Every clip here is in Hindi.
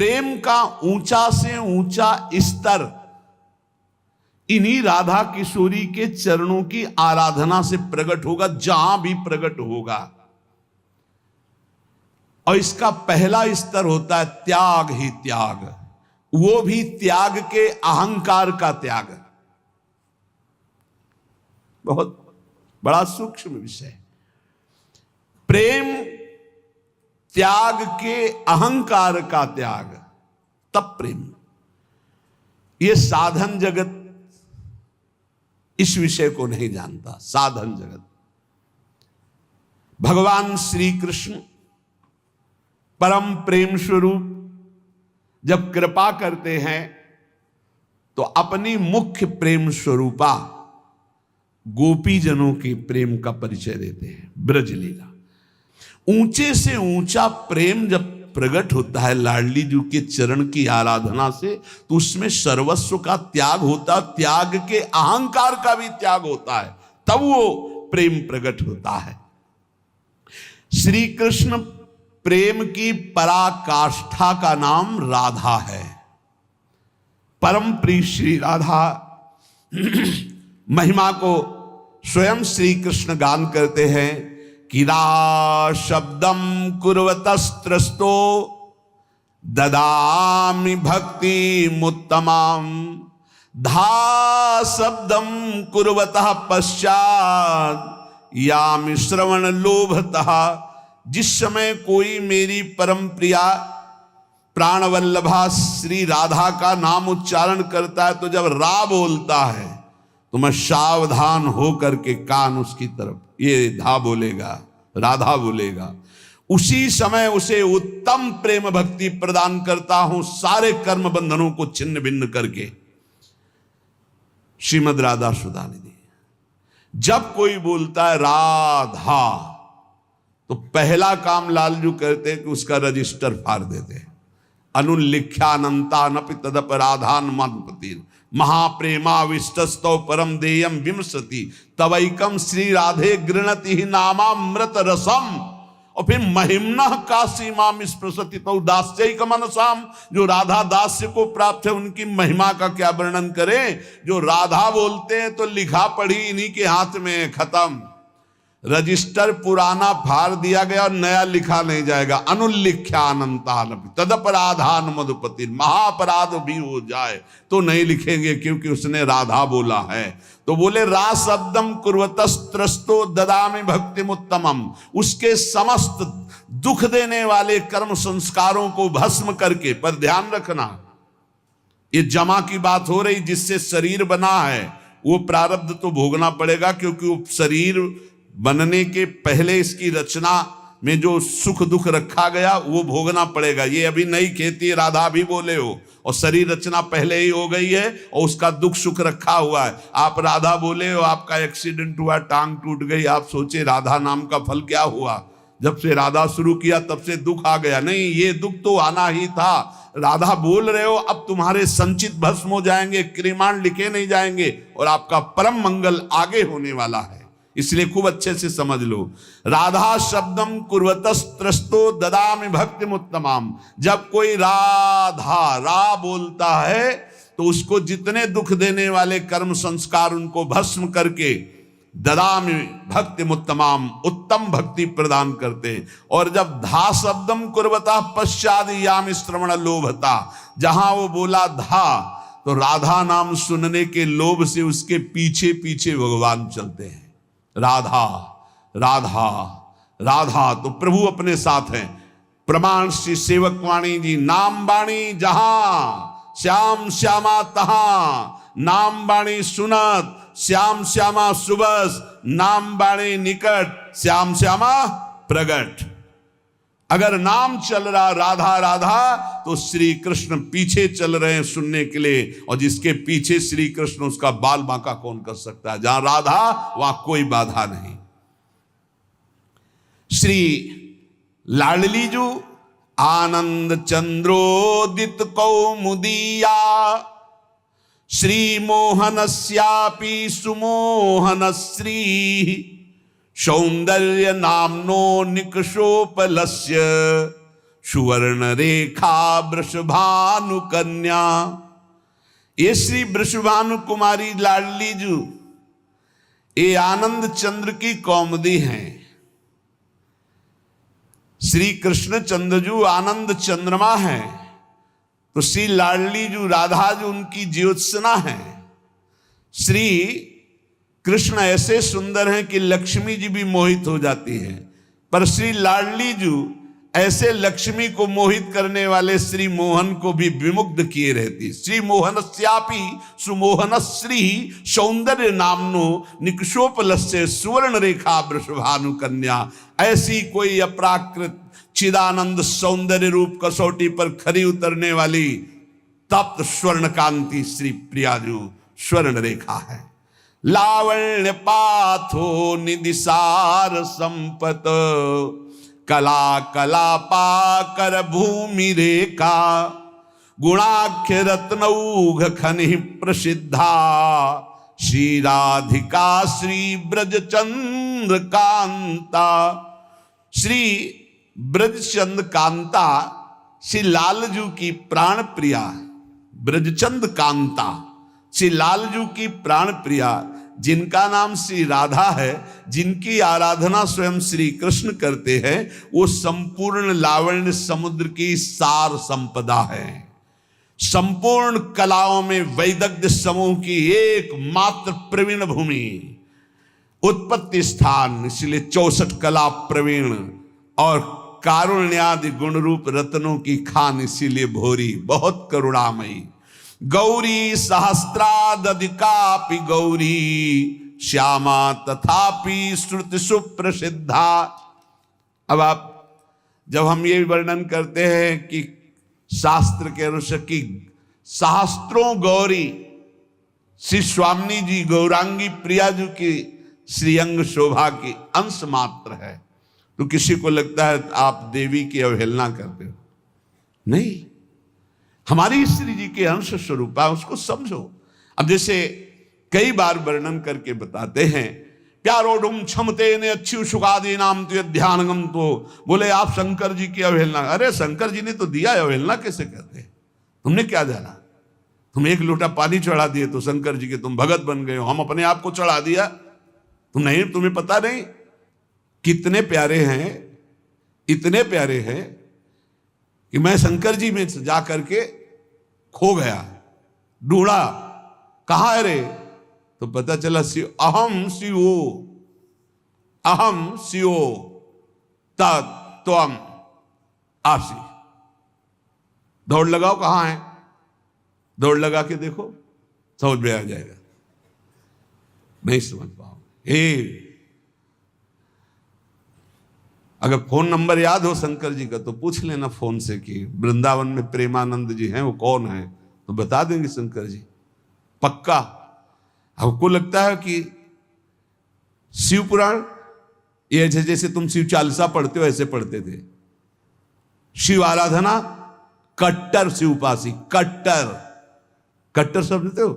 प्रेम का ऊंचा से ऊंचा स्तर इन्हीं राधा किशोरी के चरणों की आराधना से प्रकट होगा, जहां भी प्रकट होगा। और इसका पहला स्तर होता है त्याग ही त्याग, वो भी त्याग के अहंकार का त्याग। बहुत बड़ा सूक्ष्म विषय। प्रेम त्याग के अहंकार का त्याग, तब प्रेम। ये साधन जगत इस विषय को नहीं जानता। साधन जगत, भगवान श्री कृष्ण परम प्रेम स्वरूप जब कृपा करते हैं तो अपनी मुख्य प्रेम स्वरूपा गोपी जनों के प्रेम का परिचय देते हैं। ब्रजलीला, ऊंचे से ऊंचा प्रेम जब प्रकट होता है लाडली जी के चरण की आराधना से, तो उसमें सर्वस्व का त्याग होता है, त्याग के अहंकार का भी त्याग होता है, तब वो प्रेम प्रकट होता है। श्री कृष्ण प्रेम की पराकाष्ठा का नाम राधा है। परम प्रिय श्री राधा महिमा को स्वयं श्री कृष्ण गान करते हैं कि रा शब्दम कुर्वतस्त्रस्तो ददामि भक्ति मुत्तमाम, धा शब्दम कुर्वतः पश्चात यामि श्रवण लोभतः। जिस समय कोई मेरी परम प्रिया प्राणवल्लभा श्री राधा का नाम उच्चारण करता है, तो जब रा बोलता है तो मैं सावधान हो करके कान उसकी तरफ, ये धा बोलेगा, राधा बोलेगा, उसी समय उसे उत्तम प्रेम भक्ति प्रदान करता हूं, सारे कर्म बंधनों को छिन्न भिन्न करके। श्रीमद राधा सुधा निधि। जब कोई बोलता है राधा, तो पहला काम लालजू करते हैं कि उसका रजिस्टर फाड़ देते हैं। अनुल्लिख्यानंता नपि तदपराधान मधुपति महाप्रेमाविष्टस्तौ परम देयम विमसति तवैकम श्री राधे गृणति ही नामामृत रसम। और फिर महिम्ना काशी माम स्पृशति तो दास्यैक मनसाम। जो राधा दास्य को प्राप्त है उनकी महिमा का क्या वर्णन करें। जो राधा बोलते हैं तो लिखा पढ़ी इन्हीं के हाथ में, खत्म। रजिस्टर पुराना फाड़ दिया गया और नया लिखा नहीं जाएगा। अनुल्लिख्यानंतान तदपराधान मधुपति, महाअपराध भी हो जाए तो नहीं लिखेंगे, क्योंकि उसने राधा बोला है। तो बोले रा शब्दम कुर्वतस्त्रस्तो ददामि भक्ति मुत्तमम। उसके समस्त दुख देने वाले कर्म संस्कारों को भस्म करके, पर ध्यान रखना ये जमा की बात हो रही, जिससे शरीर बना है वो प्रारब्ध तो भोगना पड़ेगा, क्योंकि वो शरीर बनने के पहले इसकी रचना में जो सुख दुख रखा गया वो भोगना पड़ेगा। ये अभी नई खेती, राधा भी बोले हो, और शरीर रचना पहले ही हो गई है और उसका दुख सुख रखा हुआ है। आप राधा बोले हो, आपका एक्सीडेंट हुआ, टांग टूट गई, आप सोचे राधा नाम का फल क्या हुआ। जब से राधा शुरू किया तब से दुख आ गया। नहीं, ये दुख तो आना ही था। राधा बोल रहे हो, अब तुम्हारे संचित भस्म हो जाएंगे, क्रिमाण लिखे नहीं जाएंगे और आपका परम मंगल आगे होने वाला है। इसलिए खूब अच्छे से समझ लो। राधा शब्दम कुर्वतस्त्रस्तो ददामि भक्ति मुत्तमाम। जब कोई राधा रा बोलता है तो उसको जितने दुख देने वाले कर्म संस्कार उनको भस्म करके ददामि भक्ति मुत्तमाम, उत्तम भक्ति प्रदान करते। और जब धा शब्दम कुर्वता पश्चाद यामि श्रवण लोभता, जहां वो बोला धा, तो राधा नाम सुनने के लोभ से उसके पीछे पीछे भगवान चलते हैं। राधा राधा राधा, तो प्रभु अपने साथ हैं। प्रमाण श्री सेवक वाणी जी, नाम बाणी जहां श्याम श्यामा तहां, नाम बाणी सुनत श्याम श्यामा सुबस, नाम बाणी निकट श्याम श्यामा प्रगट। अगर नाम चल रहा राधा राधा, तो श्री कृष्ण पीछे चल रहे हैं सुनने के लिए, और जिसके पीछे श्री कृष्ण उसका बाल बांका कौन कर सकता है। जहां राधा वहां कोई बाधा नहीं। श्री लाडली जो आनंद चंद्रोदित कौमुदीया, श्री मोहनस्यापि सुमोहनश्री, सौंदर्य नामनो निकषोपलस्य, सुवर्ण रेखा वृषभानु कन्या। ये श्री वृषभानु कुमारी लाडली जू ये आनंद चंद्र की कौमुदी हैं। श्री कृष्ण चंद्रजू आनंद चंद्रमा है, तो श्री लाडली जू राधा जी उनकी ज्योत्सना है। श्री कृष्ण ऐसे सुंदर हैं कि लक्ष्मी जी भी मोहित हो जाती है, पर श्री लाडली जू ऐसे लक्ष्मी को मोहित करने वाले श्री मोहन को भी विमुग्ध किए रहती। श्री मोहनस्यापि सुमोहन श्री सौंदर्य नामनो निकषोपलस्य सुवर्ण रेखा वृषभानु कन्या। ऐसी कोई अपराकृत चिदानंद सौंदर्य रूप कसौटी पर खरी उतरने वाली तप्त स्वर्ण कांति श्री प्रियाजू स्वर्ण रेखा है। लावण्य पाथो निदिसार संपत कला कला पाकर भूमि रेखा। गुणाख्य रत्नौघ खनि प्रसिद्धा श्री राधिका श्री ब्रजचंद्र कांता। श्री ब्रजचंद्र कांता श्री लालजू की प्राण प्रिया। ब्रजचंद कांता श्री लालजू की प्राण प्रिया, जिनका नाम श्री राधा है, जिनकी आराधना स्वयं श्री कृष्ण करते हैं, वो संपूर्ण लावण्य समुद्र की सार संपदा है। संपूर्ण कलाओं में वैदग्ध्य समूह की एकमात्र प्रवीण भूमि, उत्पत्ति स्थान, इसलिए 64 कला प्रवीण और कारुण्यादि गुण रूप रत्नों की खान, इसीलिए भोरी बहुत करुणामयी। गौरी सहस्रादधिकापि गौरी श्यामा तथापि श्रुति सुप्रसिद्धा। अब आप जब हम ये वर्णन करते हैं कि शास्त्र के अनुसार की सहस्त्रों गौरी श्री स्वामी जी गौरांगी प्रिया जी की श्रीअंग शोभा की अंश मात्र है, तो किसी को लगता है आप देवी की अवहेलना करते हो। नहीं, हमारी श्री जी के अंश स्वरूप है, उसको समझो। अब जैसे कई बार वर्णन करके बताते हैं, प्यारोडुम क्षमते ने अच्छी सुखादी नाम तो ध्यानगम, तो बोले आप शंकर जी की अवहेलना। अरे शंकर जी ने तो दिया, अवहेलना कैसे करते? तुमने क्या जाना? तुम एक लोटा पानी चढ़ा दिए तो शंकर जी के तुम भगत बन गए हो। हम अपने आप को चढ़ा दिया, तुम नहीं, तुम्हें पता नहीं कितने प्यारे हैं, इतने प्यारे हैं कि मैं शंकर जी में जा करके खो गया, ढूंढा, कहाँ है रे? तो पता चला अहम शिवो, अहम शिवो तत्वम आसी। दौड़ लगाओ, कहाँ है? दौड़ लगा के देखो, समझ में आ जाएगा। नहीं समझ पाओ। अगर फोन नंबर याद हो शंकर जी का तो पूछ लेना फोन से कि वृंदावन में प्रेमानंद जी हैं, वो कौन है, तो बता देंगे शंकर जी पक्का। हमको लगता है कि शिव पुराण ये जैसे तुम शिव चालीसा पढ़ते हो ऐसे पढ़ते थे। शिव आराधना कट्टर शिव उपासी, कट्टर कट्टर समझते हो,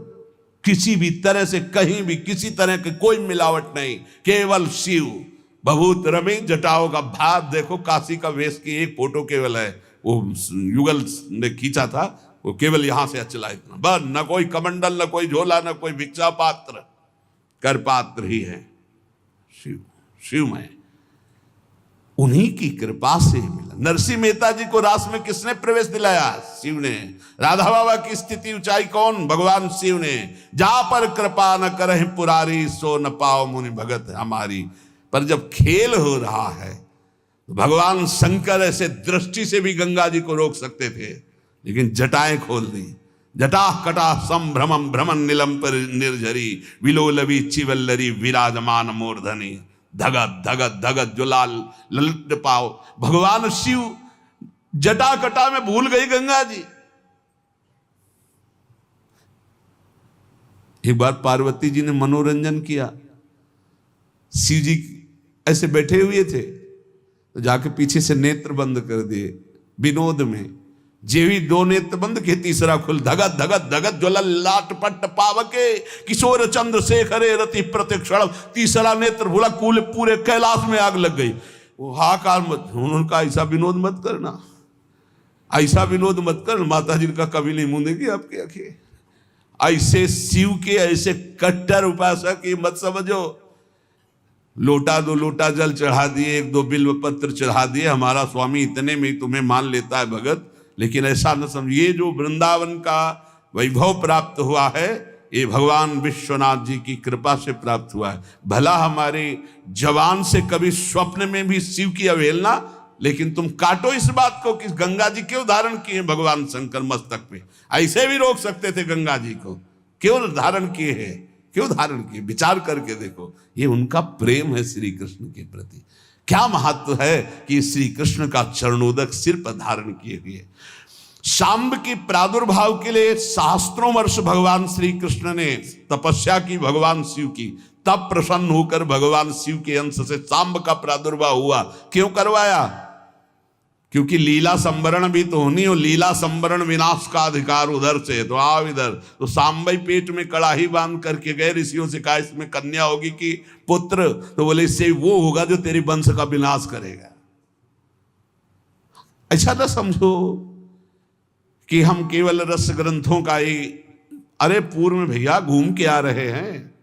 किसी भी तरह से कहीं भी किसी तरह की कोई मिलावट नहीं, केवल शिव। बहुत रमे जटाओं का भाव देखो, काशी का वेश की एक फोटो केवल है, वो युगल ने खींचा था, वो केवल यहां से चला इतना बस, न कोई कमंडल, न कोई झोला, न कोई भिक्षा पात्र, कर पात्र ही है शिव। शिव में उन्हीं की कृपा से मिला। नरसिंह मेहता जी को रास में किसने प्रवेश दिलाया? शिव ने। राधा बाबा की स्थिति ऊंचाई कौन? भगवान शिव ने। जा पर कृपा न करहि पुरारी, सो न पाओ मुनि भगत हमारी। पर जब खेल हो रहा है तो भगवान शंकर ऐसे दृष्टि से भी गंगा जी को रोक सकते थे, लेकिन जटाएं खोल दी। जटा कटा संभ्रमम भ्रमण नीलम पर निर्झरी, विलोलवी चिवल्लरी विराजमान मूर्धनी। धगत धगत धगत जो लाल ललित पाओ। भगवान शिव जटा कटा में भूल गई गंगा जी। एक बार पार्वती जी ने मनोरंजन किया, शिव जी ऐसे बैठे हुए थे तो जाके पीछे से नेत्र बंद कर दिए विनोद में। जेवी दो नेत्र बंद के तीसरा खुल, धगत धगत धगत ज्वल लाट पट पावके किशोर चंद्र शेखरे रति प्रतिक्षण। तीसरा नेत्र भूला, पूरे कैलाश में आग लग गई। वो हाकार मत, उन्होंने कहा ऐसा विनोद मत करना, ऐसा विनोद मत कर, माता जी का कभी नहीं मूंदेगी आपकी आंखें। ऐसे शिव के ऐसे कट्टर उपासक ये मत समझो। लोटा दो लोटा जल चढ़ा दिए, एक दो बिल्व पत्र चढ़ा दिए, हमारा स्वामी इतने में तुम्हें मान लेता है भगत, लेकिन ऐसा न समझिए। जो वृंदावन का वैभव प्राप्त हुआ है ये भगवान विश्वनाथ जी की कृपा से प्राप्त हुआ है। भला हमारे जवान से कभी स्वप्न में भी शिव की अवहेलना, लेकिन तुम काटो इस बात को कि गंगा जी क्यों धारण किए भगवान शंकर मस्तक पे। ऐसे भी रोक सकते थे गंगा जी को, क्यों धारण किए हैं, क्यों धारण किए, विचार करके देखो। ये उनका प्रेम है श्री कृष्ण के प्रति। क्या महत्व है कि श्री कृष्ण का चरणोदक सिर पर धारण किए हुए। शाम्ब के प्रादुर्भाव के लिए सहस्त्रों वर्ष भगवान श्री कृष्ण ने तपस्या की भगवान शिव की, तब प्रसन्न होकर भगवान शिव के अंश से शाम्ब का प्रादुर्भाव हुआ। क्यों करवाया? क्योंकि लीला संवरण भी तो होनी हो, लीला संवरण विनाश का अधिकार उधर से, तो आओ इधर। तो सांबई पेट में कड़ाही बांध करके गए, ऋषियों से कहा इसमें कन्या होगी कि पुत्र, तो बोले इससे वो होगा जो तेरी वंश का विनाश करेगा। ऐसा ना समझो कि हम केवल रस ग्रंथों का ही, अरे पूर्व में भैया घूम के आ रहे हैं,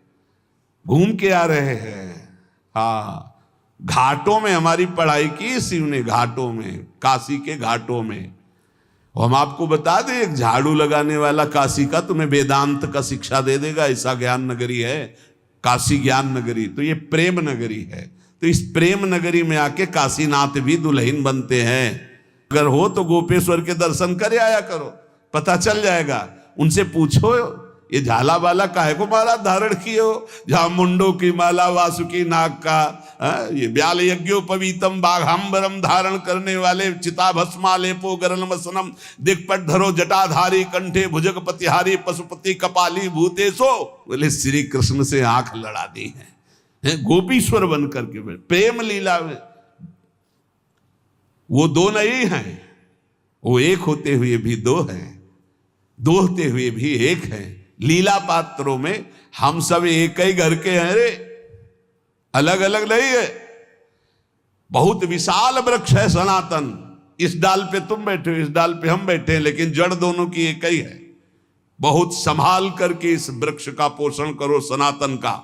घूम के आ रहे हैं। हाँ, घाटों में हमारी पढ़ाई की शिव ने, घाटों में, काशी के घाटों में। हम आपको बता दें, एक झाड़ू लगाने वाला काशी का तुम्हें वेदांत का शिक्षा दे देगा, ऐसा ज्ञान नगरी है काशी, ज्ञान नगरी। तो ये प्रेम नगरी है। तो इस प्रेम नगरी में आके काशीनाथ भी दुल्हन बनते हैं। अगर हो तो गोपेश्वर के दर्शन कर आया करो, पता चल जाएगा। उनसे पूछो ये झाला वाला काहे को माला धारण किए हो, जहां मुंडो की माला, वासुकी नाग का, ये ब्याल यज्ञोपवीतम बाघांबरम धारण करने वाले, चिता भस्मा लेपो गरल वसनम, दिक्पट धरो जटाधारी, कंठे भुजग पतिहारी, पशुपति कपाली भूतेशो। बोले श्री कृष्ण से आंख लड़ा दी है गोपीश्वर बन करके। प्रेम लीला में वो दो नहीं है, वो एक होते हुए भी दो हैं, दो होते हुए भी एक है। लीला पात्रों में हम सब एक ही घर के हैं रे, अलग अलग नहीं है। बहुत विशाल वृक्ष है सनातन, इस डाल पे तुम बैठे हो, इस डाल पे हम बैठे हैं, लेकिन जड़ दोनों की एक ही है। बहुत संभाल करके इस वृक्ष का पोषण करो सनातन का।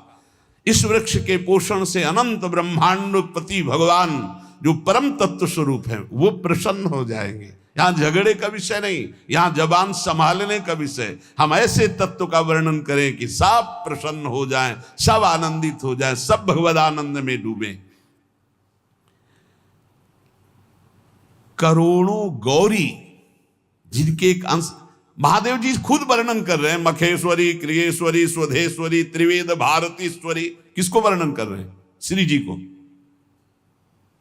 इस वृक्ष के पोषण से अनंत ब्रह्मांडपति भगवान जो परम तत्व स्वरूप है वो प्रसन्न हो जाएंगे। यहां झगड़े का विषय नहीं, यहां जबान संभालने का विषय। हम ऐसे तत्व का वर्णन करें कि सब प्रसन्न हो जाएं, सब आनंदित हो जाएं, सब भगवद आनंद में डूबे। करोड़ों गौरी जिनके एक अंश महादेव जी खुद वर्णन कर रहे हैं। मखेश्वरी, क्रियेश्वरी, स्वधेश्वरी, त्रिवेद भारतीश्वरी। किसको वर्णन कर रहे हैं? श्री जी को।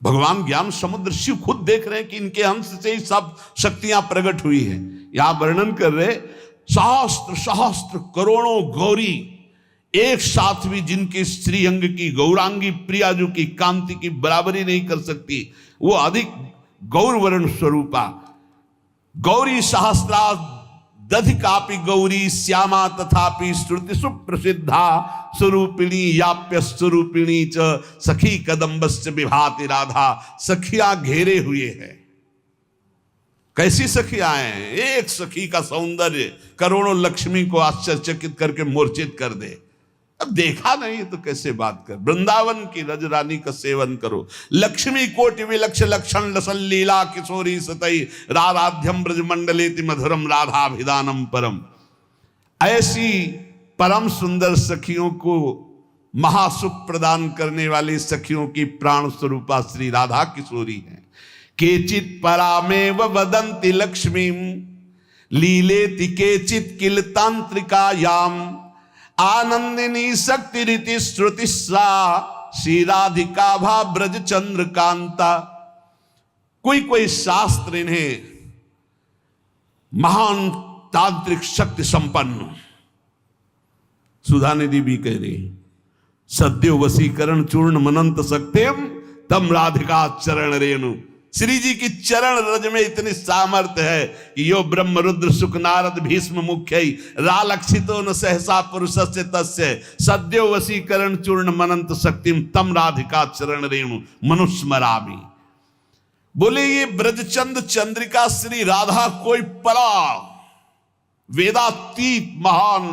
भगवान ज्ञान समुद्र शिव खुद देख रहे हैं कि इनके अंश से ही सब शक्तियां प्रकट हुई है। यहां वर्णन कर रहे सहस्त्र सहस्त्र करोड़ों गौरी एक साथ भी, जिनके श्री अंग की गौरांगी प्रिया जो की कांति की बराबरी नहीं कर सकती, वो अधिक गौरवर्ण स्वरूपा गौरी सहस्रा दधिकापि गौरी श्यामा तथापि श्रुति सुप्रसिद्धा स्वरूपिणी याप्य स्वरूपिणी च सखी कदम्बस्य विभाति राधा। सखियां घेरे हुए हैं। कैसी सखियां हैं? एक सखी का सौंदर्य करोड़ों लक्ष्मी को आश्चर्यचकित करके मूर्छित कर दे। अब देखा नहीं तो कैसे बात कर। वृंदावन की रजरानी का सेवन करो। लक्ष्मी कोटि विलक्ष लक्षण लसन लीला किशोरी सतई राधाध्यम ब्रजमंडलेति मधुरम राधाभिधानम परम। ऐसी परम सुंदर सखियों को महासुख प्रदान करने वाली सखियों की प्राण स्वरूपा श्री राधा किशोरी है। केचित परामेव वदंति लक्ष्मी लीलेति केचित किल तांत्रिकायाम आनंदिनी शक्ति रीति श्रुति सा श्री राधिका भा ब्रज चंद्रकांता। कोई कोई शास्त्र इन्हें महान तांत्रिक शक्ति संपन्न, सुधा निधि भी कह रही, सद्यो वशीकरण चूर्ण मनंत सक्तेम तम राधिका चरण रेणु। श्री जी की चरण रज में इतनी सामर्थ्य है कि यो ब्रह्म रुद्र सुख नारद भीष्म मुख्य रालक्षितो न सहसा पुरुषस्य तस्य सद्यो वशीकरण चूर्ण मनंत शक्तिम तम राधिका चरण रेणु मनुस्मरामि। बोले ये ब्रजचंद चंद्रिका श्री राधा कोई परा वेदातीत महान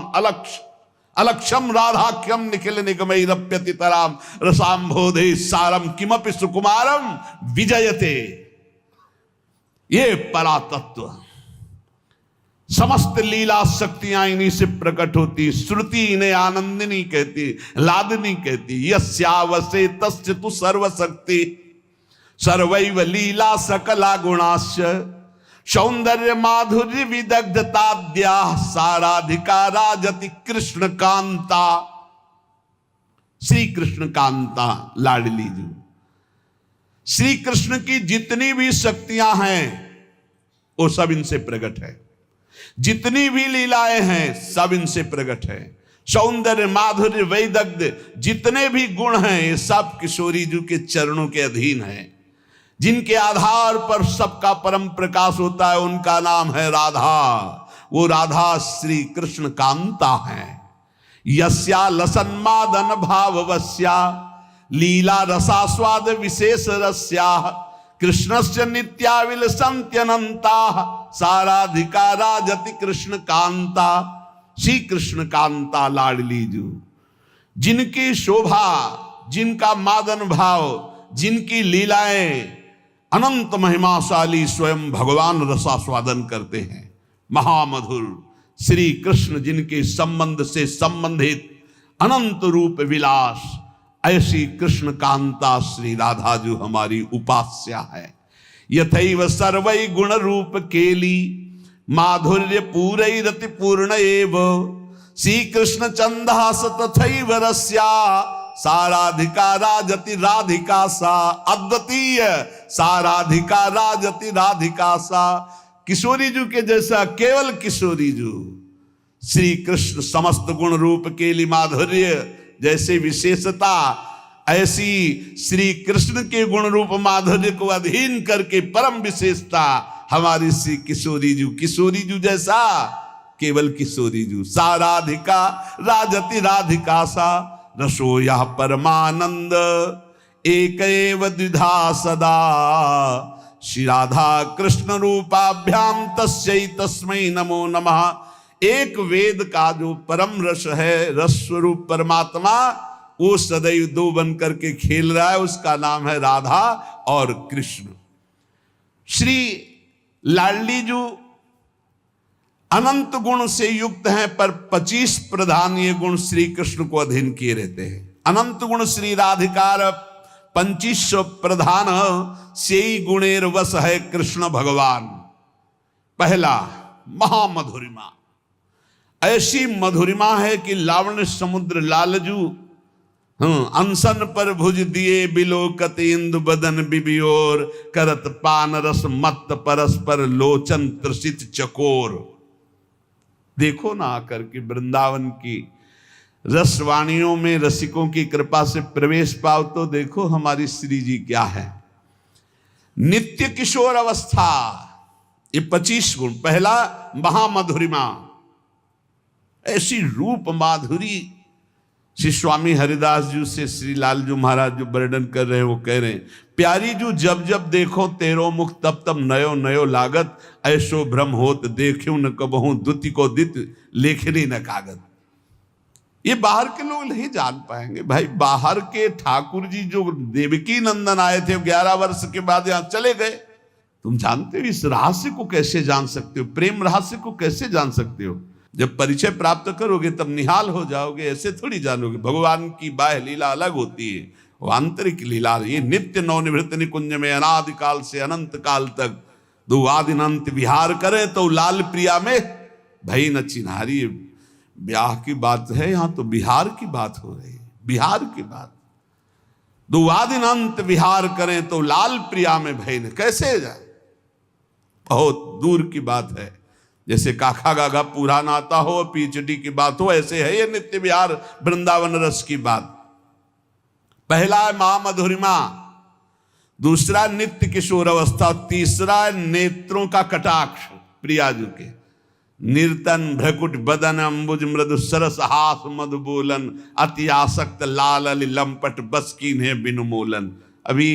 अलक्षम राधाख्यम निखिल निगमैरप्यति तराम रसाम्भोधे सारम किमपि सुकुमारम विजयते। ये परातत्व, समस्त लीला शक्तियां इन्हीं से प्रकट होती। श्रुति इन्हें आनंदिनी कहती, लादनी कहती। यस्यावसे तस्य तु सर्वशक्ति सर्वैव लीला सकला गुणाश्च सौंदर्य माधुर्य विदग्धताद्या साराधिकारा जति कृष्ण कांता। श्री कृष्ण कांता लाडली जी, श्री कृष्ण की जितनी भी शक्तियां हैं वो सब इनसे प्रकट है। जितनी भी लीलाएं हैं सब इनसे प्रकट है। सौंदर्य माधुर्य वैदग्ध जितने भी गुण हैं ये सब किशोरी जी के चरणों के अधीन है। जिनके आधार पर सबका परम प्रकाश होता है उनका नाम है राधा। वो राधा श्री कृष्ण कांता है। यस्या लसन्मादन भाववस्या लीला रसास्वाद विशेष रस्या कृष्णस्य नित्याविल संत्यनंता साराधिकारा जति कृष्ण कांता। श्री कृष्ण कांता लाडली जू, जिनकी शोभा, जिनका मादन भाव, जिनकी लीलाएं अनंत महिमाशाली स्वयं भगवान रसास्वादन करते हैं। महामधुर श्री कृष्ण जिनके संबंध से संबंधित अनंत रूप विलास, ऐसी कृष्ण कांता श्री राधा जो हमारी उपास्या है। यथैव सर्वै गुण रूप केली माधुर्य पूरैरति पूर्ण एव श्री कृष्ण चंदास तथैव रस्या साराधिकारा जति राधिका सा। अद्वितीय साराधिकारा जति राधिका सा। किशोरी जू के जैसा केवल किशोरी जू श्री कृष्ण समस्त गुण रूप केली माधुर्य जैसे विशेषता, ऐसी श्री कृष्ण के गुण रूप माधुर्य को अधीन करके परम विशेषता हमारी श्री किशोरी जू। किशोरी जू जैसा केवल किशोरी जू। साराधिका राजति राधिका सा रसो यह परमानंद एक एव द्विधा सदा श्री राधा कृष्ण रूपाभ्याम तस्यै तस्मै नमो नमः। एक वेद का जो परम रस है, रस स्वरूप परमात्मा, वो सदैव दो बन करके खेल रहा है। उसका नाम है राधा और कृष्ण। श्री लाडली जो अनंत गुण से युक्त हैं, पर 25 प्रधान ये गुण श्री कृष्ण को अधीन किए रहते हैं। अनंत गुण श्री राधिकार 2500 प्रधान से ही गुणेर वश है कृष्ण भगवान। पहला महामधुरिमा, ऐसी मधुरिमा है कि लावण्य समुद्र लालजू अनशन पर भुज दिए बिलोकत इंदु बदन बिबियोर करत पान रस मत परस्पर लोचन त्रसित चकोर। देखो ना आकर के वृंदावन की रसवाणियों में रसिकों की कृपा से प्रवेश पाओ तो देखो हमारी श्री जी क्या है। नित्य किशोर अवस्था, ये 25 गुण। पहला महामधुरिमा, ऐसी रूप माधुरी। श्री स्वामी हरिदास जी से श्री लालजू महाराज जो वर्णन कर रहे हैं वो कह रहे हैं, प्यारी जू जब जब देखो तेरो मुख तब तब नयो नयो लागत ऐसो भ्रम होत देखूं न कबहूं द्युति को दित लेखनी न कागत। ये बाहर के लोग नहीं जान पाएंगे भाई। बाहर के ठाकुर जी जो देवकी नंदन आए थे 11 वर्ष के बाद यहां चले गए। तुम जानते हो इस रहस्य को कैसे जान सकते हो, प्रेम रहस्य को कैसे जान सकते हो? जब परिचय प्राप्त करोगे तब निहाल हो जाओगे, ऐसे थोड़ी जानोगे। भगवान की बाह्य लीला अलग होती है, वो आंतरिक लीला। ये नित्य नवनिवृत्त निकुंज में अनादिकाल से अनंत काल तक दो आदिनंत विहार करें तो लाल प्रिया में भई न चिन्हारी। ब्याह की बात है, यहां तो बिहार की बात हो रही है, बिहार की बात। दो आदिनंत विहार करें तो लाल प्रिया में भई न, कैसे जाए? बहुत दूर की बात है। जैसे काखा गागा पूरा नाता हो, पीचडी की बात हो, ऐसे है ये नित्य विहार वृंदावन रस की बात। पहला है महामधुरिमा, दूसरा नित्य किशोर अवस्था, तीसरा नेत्रों का कटाक्ष प्रियाजू के। निर्तन भ्रकुट बदन अंबुज मृदु सरस हास मधु बोलन अति आसक्त लाल अली लंपट बस कीन्हे बिनु मोलन। अभी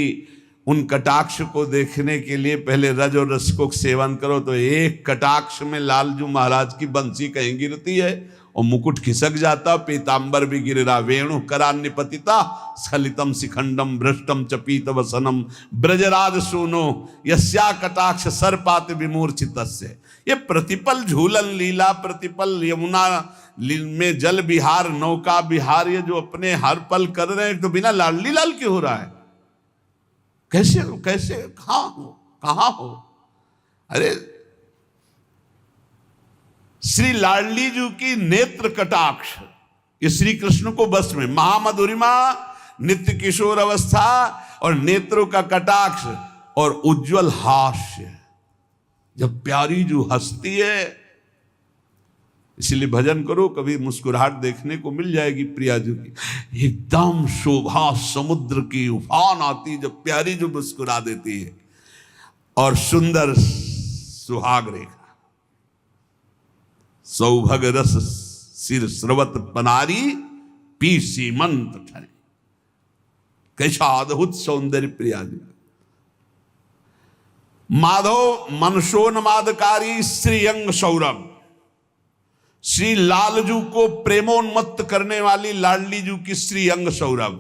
उन कटाक्ष को देखने के लिए पहले रज और रस को सेवन करो, तो एक कटाक्ष में लालजू महाराज की बंसी कहीं गिरती है और मुकुट खिसक जाता, पीतांबर भी गिर रहा, वेणु करान्य पतिता स्खलितम शिखंडम भ्रष्टम चपीत वसनम ब्रजराज सूनो यस्या कटाक्ष सर्पात विमूर्छितस्य। ये प्रतिपल झूलन लीला, प्रतिपल यमुना में जल विहार, नौका विहार, ये जो अपने हर पल कर रहे हैं, तो बिना लाडली लाल क्यों हो रहा है? कैसे कैसे कहां हो? अरे श्री लाडली जी की नेत्र कटाक्ष, ये श्री कृष्ण को बस में, महामधुरिमा, नित्य किशोर अवस्था और नेत्रों का कटाक्ष और उज्जवल हास्य, जब प्यारी जो हंसती है। इसलिए भजन करो, कभी मुस्कुराहट देखने को मिल जाएगी प्रिया जी की। एकदम शोभा समुद्र की उफान आती जब प्यारी जो मुस्कुरा देती है, और सुंदर सुहाग रेखा, सौभग रस सिर स्रवत पनारी पी सीमंत ठने। कैसा अद्भुत सौंदर्य प्रिया जी। माधव मनसोन्मादकारी श्रीअंग सौरभ, श्री लालजू को प्रेमोन्मत्त करने वाली लाडली जू की श्री अंग सौरभ।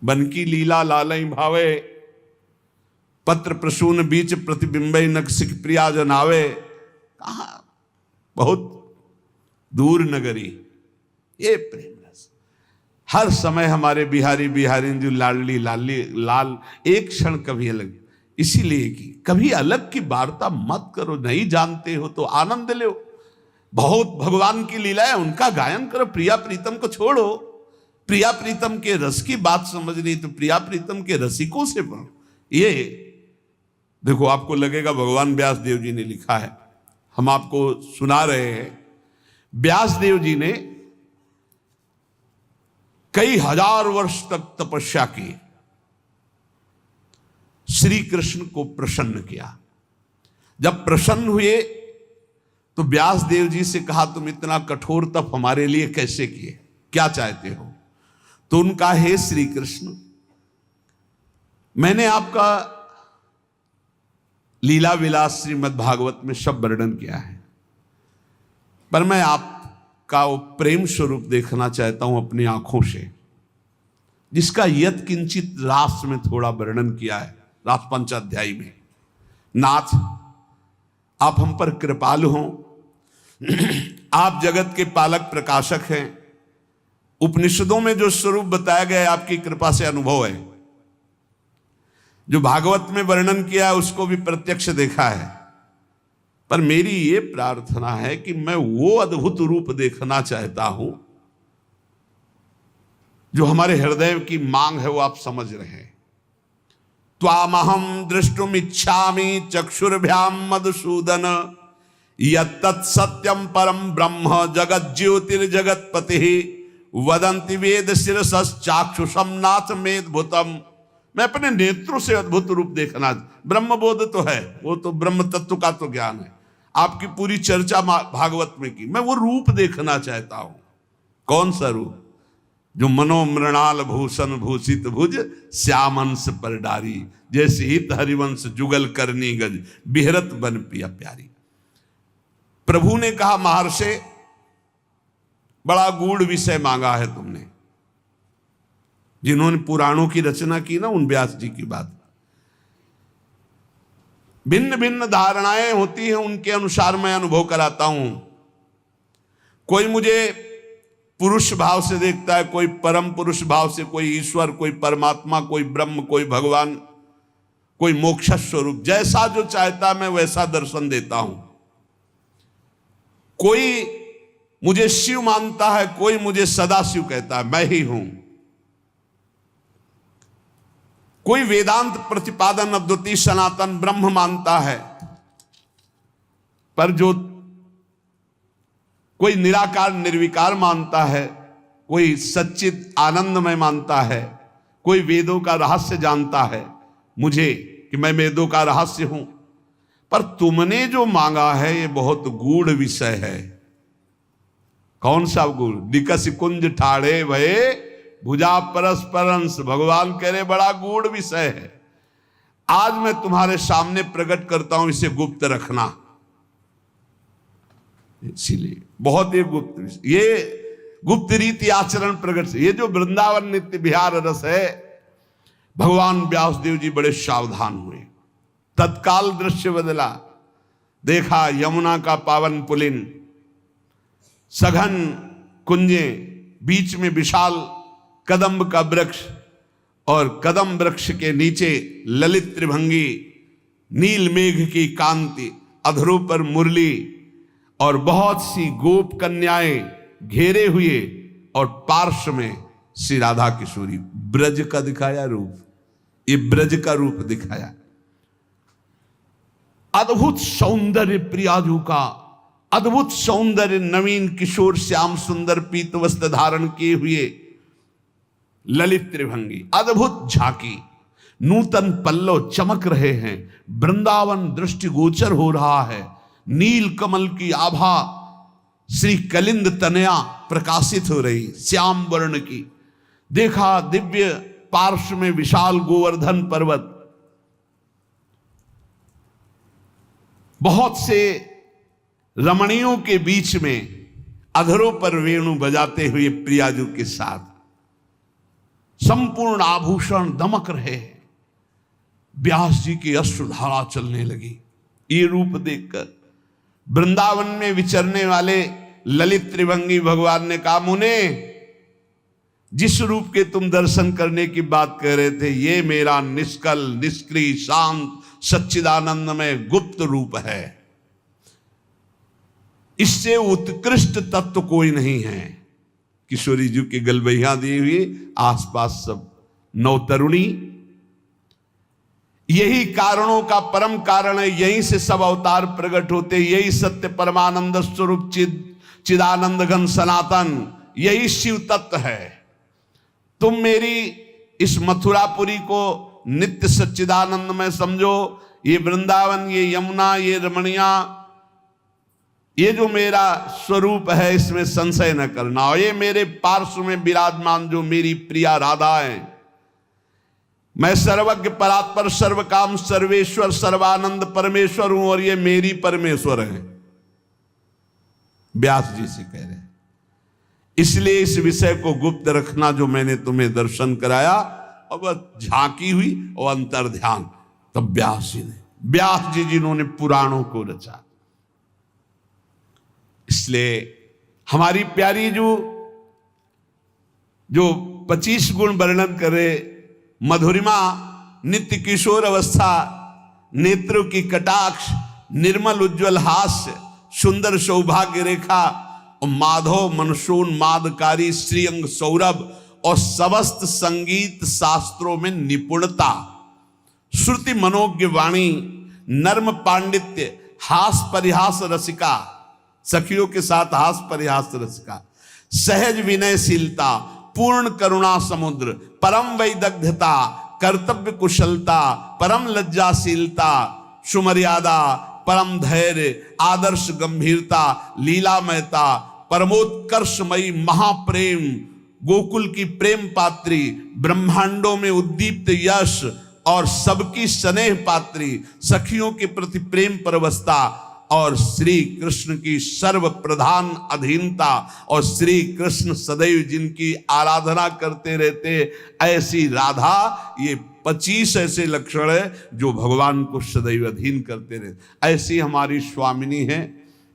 बन की लीला लालई भावे, पत्र प्रसून बीच प्रतिबिंबई नक्सिक प्रिया जनावे। कहा बहुत दूर नगरी, ये प्रेम रस हर समय हमारे बिहारी बिहारी जो लाडली लाली लाल, एक क्षण कभी अलग। इसीलिए कि कभी अलग की वार्ता मत करो, नहीं जानते हो तो आनंद लो। बहुत भगवान की लीला है, उनका गायन करो। प्रिया प्रीतम को छोड़ो, प्रिया प्रीतम के रस की बात समझनी तो प्रिया प्रीतम के रसिकों से पढ़ो। ये देखो, आपको लगेगा भगवान व्यास देव जी ने लिखा है, हम आपको सुना रहे हैं। व्यास देव जी ने कई हजार वर्ष तक तपस्या की, श्री कृष्ण को प्रसन्न किया। जब प्रसन्न हुए तो व्यास देव जी से कहा, तुम इतना कठोर तप हमारे लिए कैसे किए, क्या चाहते हो? तो उनका, हे श्री कृष्ण, मैंने आपका लीला विलास श्रीमद् भागवत में सब वर्णन किया है, पर मैं आपका वो प्रेम स्वरूप देखना चाहता हूं अपनी आंखों से, जिसका यत किंचित रास में थोड़ा वर्णन किया है, रास पंचाध्यायी में। नाथ, आप हम पर कृपालु हों, आप जगत के पालक प्रकाशक हैं। उपनिषदों में जो स्वरूप बताया गया है आपकी कृपा से अनुभव है, जो भागवत में वर्णन किया है उसको भी प्रत्यक्ष देखा है। पर मेरी ये प्रार्थना है कि मैं वो अद्भुत रूप देखना चाहता हूं जो हमारे हृदय की मांग है, वो आप समझ रहे हैं। त्वामहं द्रष्टुम इच्छामि चक्षुर्भ्याम मधुसूदन, यत्तत् सत्यम परम ब्रह्म जगत ज्योतिर्जगतपति, वदन्ति वेद शिरसश्चाक्षुषम नाथ मेदभूतम। मैं अपने नेत्रों से अद्भुत रूप देखना, ब्रह्म बोध तो है, वो तो ब्रह्म तत्व का तो ज्ञान है, आपकी पूरी चर्चा भागवत में की, मैं वो रूप देखना चाहता हूं। कौन सा रूप? जो मनोमृणाल भूषण भूषित भुज श्यामंश पर डारी, जैसे हित हरिवंश जुगल करनी गज बिहरत बन पिया प्यारी। प्रभु ने कहा, महर्षि, बड़ा गूढ़ विषय मांगा है तुमने। जिन्होंने पुराणों की रचना की ना, उन व्यास जी की बात, भिन्न भिन्न धारणाएं होती हैं, उनके अनुसार मैं अनुभव कराता हूं। कोई मुझे पुरुष भाव से देखता है, कोई परम पुरुष भाव से, कोई ईश्वर, कोई परमात्मा, कोई ब्रह्म, कोई भगवान, कोई मोक्ष स्वरूप, जैसा जो चाहता मैं वैसा दर्शन देता हूं। कोई मुझे शिव मानता है, कोई मुझे सदा शिव कहता है, मैं ही हूं। कोई वेदांत प्रतिपादन अद्वितीय सनातन ब्रह्म मानता है, पर जो कोई निराकार निर्विकार मानता है, कोई सच्चित आनंदमय मानता है, कोई वेदों का रहस्य जानता है मुझे कि मैं वेदों का रहस्य हूं। पर तुमने जो मांगा है ये बहुत गूढ़ विषय है। कौन सा गूढ़? निकस कुंज ठाड़े भये भुजा परस्परंश। भगवान कह रहे बड़ा गूढ़ विषय है, आज मैं तुम्हारे सामने प्रकट करता हूं, इसे गुप्त रखना। इसीलिए बहुत ही गुप्त विषय, ये गुप्त रीति आचरण प्रकट से। ये जो वृंदावन नित्य विहार रस है, भगवान व्यासदेव जी बड़े सावधान हुए। तत्काल दृश्य बदला, देखा यमुना का पावन पुलिन, सघन कुंजे, बीच में विशाल कदम्ब का वृक्ष और कदम वृक्ष के नीचे ललित त्रिभंगी, नील मेघ की कांति, अधरों पर मुरली और बहुत सी गोप कन्याएं घेरे हुए, और पार्श्व में श्री राधा किशोरी। ब्रज का दिखाया रूप, ये ब्रज का रूप दिखाया। अद्भुत सौंदर्य प्रियाजू का, अद्भुत सौंदर्य, नवीन किशोर श्याम सुंदर पीत वस्त्र धारण किए हुए ललित त्रिभंगी, अद्भुत झांकी, नूतन पल्लव चमक रहे हैं। वृंदावन दृष्टिगोचर हो रहा है। नील कमल की आभा श्री कलिंद तनया प्रकाशित हो रही, श्याम वर्ण की। देखा दिव्य पार्श्व में विशाल गोवर्धन पर्वत, बहुत से रमणियों के बीच में अधरों पर वेणु बजाते हुए प्रियाजू के साथ संपूर्ण आभूषण दमक रहे हैं। व्यास जी की अश्रुधारा चलने लगी। ये रूप देखकर वृंदावन में विचरने वाले ललित त्रिभंगी भगवान ने कहा, मुने, जिस रूप के तुम दर्शन करने की बात कर रहे थे, ये मेरा निष्कल, निष्क्रिय, शांत, सच्चिदानंदमय गुप्त रूप है। इससे उत्कृष्ट तत्व कोई नहीं है। किशोरी जी की गलबैया दी हुई, आसपास सब नवतरुणी। यही कारणों का परम कारण है, यहीं से सब अवतार प्रकट होते। यही सत्य परमानंद स्वरूप चिदानंद घन सनातन, यही शिव तत्व है। तुम मेरी इस मथुरापुरी को नित्य सच्चिदानंद में समझो। ये वृंदावन, ये यमुना, ये रमणिया, ये जो मेरा स्वरूप है, इसमें संशय न करना। और ये मेरे पार्श्व में विराजमान जो मेरी प्रिया राधा है, मैं सर्वज्ञ परात्पर सर्वकाम सर्वेश्वर सर्वानंद परमेश्वर हूं, और ये मेरी परमेश्वर है। व्यास जी से कह रहे हैं। इसलिए इस विषय को गुप्त रखना जो मैंने तुम्हें दर्शन कराया। और वह झांकी हुई और अंतर ध्यान, तब व्यास जी जिन्होंने पुराणों को रचा। इसलिए हमारी प्यारी जो 25 गुण वर्णन करे, मधुरिमा, नित्य किशोर अवस्था, नेत्रों की कटाक्ष, निर्मल उज्ज्वल हास्य, सुंदर सौभाग्य रेखा और माधव मनसून मादकारी श्रीअंग सौरभ और समस्त संगीत शास्त्रों में निपुणता, श्रुति मनोज्ञ वाणी, नर्म पांडित्य, हास परिहास रसिका, सखियों के साथ हास परिहास रसिका, सहज विनयशीलता, पूर्ण करुणा समुद्र, परम वैदग्ध्यता, कर्तव्य कुशलता, परम लज्जाशीलता, सुमर्यादा, परम धैर्य, आदर्श गंभीरता, लीलामयता, परमोत्कर्षमयी महाप्रेम, गोकुल की प्रेम पात्री, ब्रह्मांडों में उद्दीप्त यश और सबकी स्नेह पात्री, सखियों के प्रति प्रेम परवस्ता और श्री कृष्ण की सर्व प्रधान अधीनता, और श्री कृष्ण सदैव जिनकी आराधना करते रहते, ऐसी राधा। ये 25 ऐसे लक्षण है जो भगवान को सदैव अधीन करते रहते। ऐसी हमारी स्वामिनी है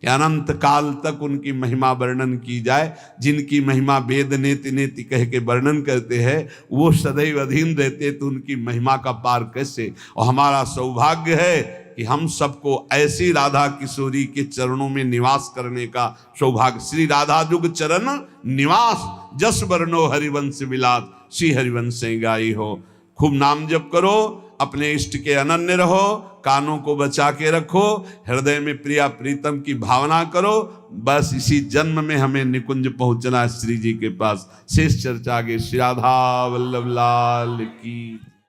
कि अनंत काल तक उनकी महिमा वर्णन की जाए। जिनकी महिमा वेद नेति नेति कह के वर्णन करते हैं, वो सदैव अधीन रहते, तो उनकी महिमा का पार कैसे। और हमारा सौभाग्य है कि हम सबको ऐसी राधा किशोरी के चरणों में निवास करने का सौभाग्य। श्री राधा जुग चरण निवास, जस वर्णो हरिवंश विलास, श्री हरिवंश गाई हो। खूब नाम जप करो, अपने इष्ट के अनन्य रहो, कानों को बचा के रखो, हृदय में प्रिया प्रीतम की भावना करो। बस इसी जन्म में हमें निकुंज पहुंचना है श्री जी के पास। शेष चर्चा आगे। श्री राधा वल्लभ लाल की।